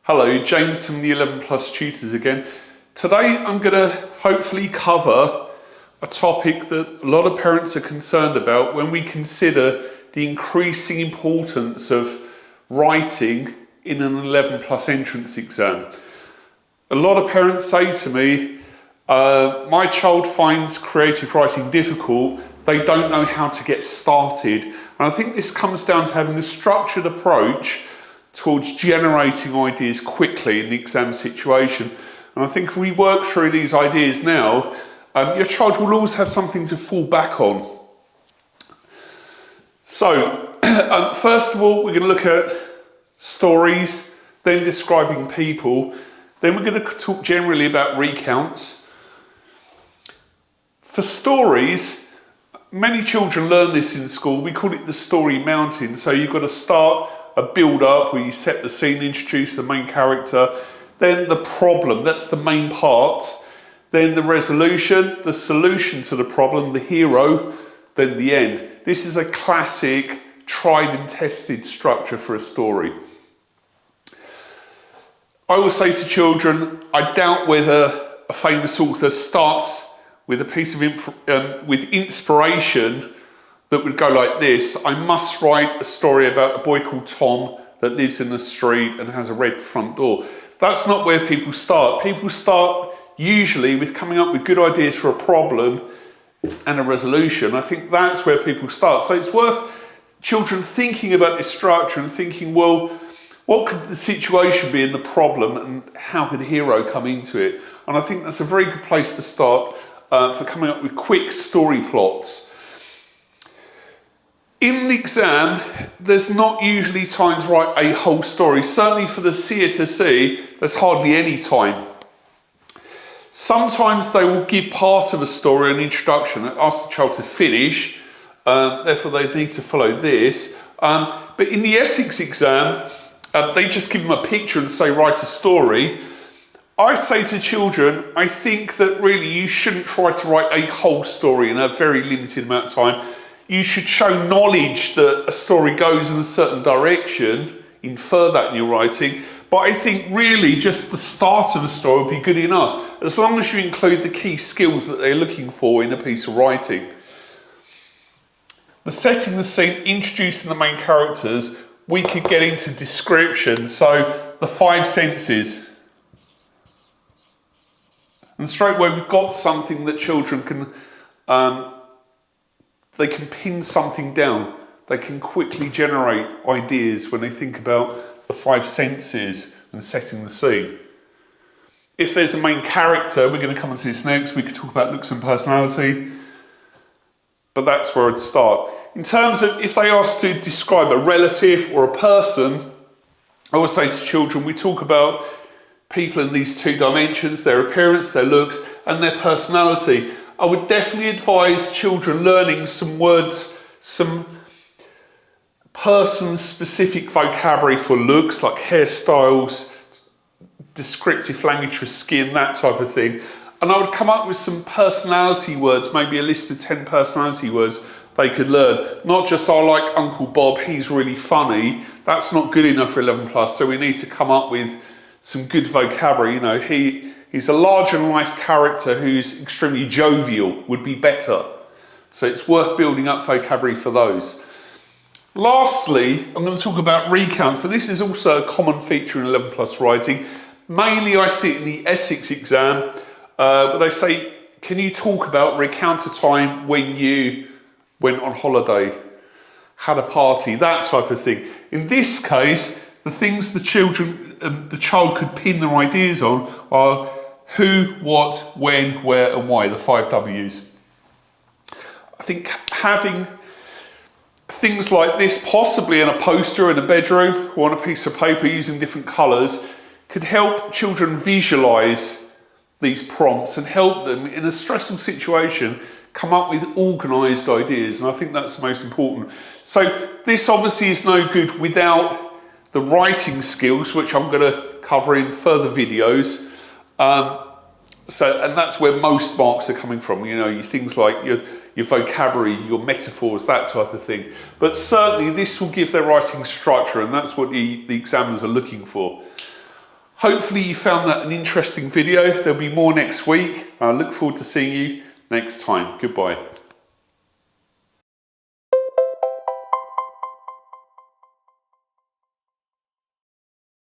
Hello, James from the 11 Plus Tutors again. Today I'm going to hopefully cover a topic that a lot of parents are concerned about when we consider the increasing importance of writing in an 11 Plus entrance exam. A lot of parents say to me, my child finds creative writing difficult, they don't know how to get started. And I think this comes down to having a structured approach towards generating ideas quickly in the exam situation. And I think if we work through these ideas now, your child will always have something to fall back on. So, first of all, we're going to look at stories, then describing people, then we're going to talk generally about recounts. For stories, many children learn this in school. We call it the story mountain. So you've got to start a build-up where you set the scene, introduce the main character, then the problem, that's the main part, then the resolution, the solution to the problem, the hero, then the end. This is a classic, tried and tested structure for a story. I always say to children, I doubt whether a famous author starts with a piece of with inspiration that would go like this: I must write a story about a boy called Tom that lives in the street and has a red front door. That's not where people start. People start usually with coming up with good ideas for a problem and a resolution. I think that's where people start. So it's worth children thinking about this structure and thinking, well, what could the situation be in the problem and how could a hero come into it? And I think that's a very good place to start for coming up with quick story plots. In the exam, there's not usually time to write a whole story. Certainly for the CSSE, there's hardly any time. Sometimes they will give part of a story, an introduction, and ask the child to finish. Therefore, they need to follow this. But in the Essex exam, they just give them a picture and say, write a story. I say to children, I think that really you shouldn't try to write a whole story in a very limited amount of time. You should show knowledge that a story goes in a certain direction, infer that in your writing, but I think really just the start of a story would be good enough, as long as you include the key skills that they're looking for in a piece of writing. The setting the scene, introducing the main characters, we could get into description, so the 5 senses. And straight away we've got something that children can they can pin something down. They can quickly generate ideas when they think about the 5 senses and setting the scene. If there's a main character, we're going to come on to this next, we could talk about looks and personality, but that's where I'd start. In terms of if they ask to describe a relative or a person, I always say to children, we talk about people in these 2 dimensions, their appearance, their looks, and their personality. I would definitely advise children learning some words, some person-specific vocabulary for looks, like hairstyles, descriptive language for skin, that type of thing. And I would come up with some personality words, maybe a list of 10 personality words they could learn. Not just, I like Uncle Bob, he's really funny. That's not good enough for 11 plus, so we need to come up with some good vocabulary. You know, he's a larger-than-life character who's extremely jovial, would be better. So it's worth building up vocabulary for those. Lastly, I'm going to talk about recounts. So this is also a common feature in 11 plus writing. Mainly I see it in the Essex exam, where they say, can you talk about recount a time when you went on holiday, had a party, that type of thing. In this case, the things the child could pin their ideas on are who, what, when, where and why, the 5 W's. I think having things like this possibly in a poster in a bedroom or on a piece of paper using different colours could help children visualise these prompts and help them in a stressful situation come up with organised ideas, and I think that's the most important. So this obviously is no good without the writing skills, which I'm going to cover in further videos. And that's where most marks are coming from, you know, things like your vocabulary, your metaphors, that type of thing. But certainly this will give their writing structure, and that's what the examiners are looking for. Hopefully you found that an interesting video. There'll be more next week. I look forward to seeing you next time. Goodbye.